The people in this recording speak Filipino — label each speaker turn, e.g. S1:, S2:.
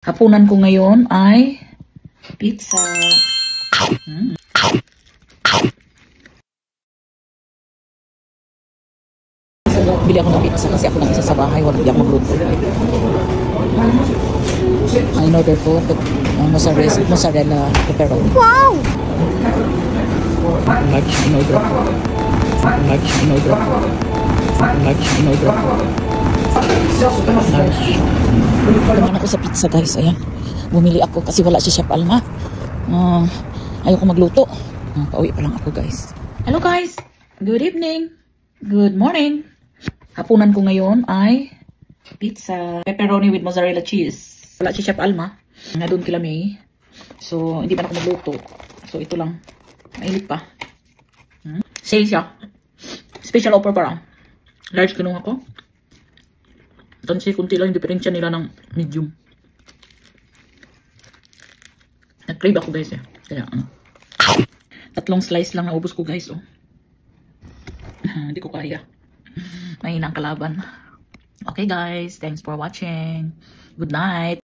S1: Hapunan ko ngayon ay pizza. Bili ako ng pizza kasi ako lang isa sa bahay. Wala di ako magluto. Ang in-order ko, mozzarella pepperoni.
S2: Wow!
S1: Large in-order ko. Large in-order ko. Large in-order ko. Large. Naman ako sa pizza, guys. Ayan. Bumili ako kasi wala si Chef Alma. Ayoko magluto. Pauwi pa lang ako, guys. Hello, guys. Good evening. Good morning. Hapunan ko ngayon ay pizza. Pepperoni with mozzarella cheese. Wala si Chef Alma. Na doon kila May. So, hindi pa ako magluto. So, ito lang. Mainit pa. Sale siya. Special offer para. Large kinuha ko. Tansi, kunti lang yung diferensya nila ng medium. Nag-crave ako, guys, eh. Kaya, tatlong slice lang naubos ko, guys, oh. Hindi ko kaya. Mahina ang kalaban. Okay, guys. Thanks for watching. Good night.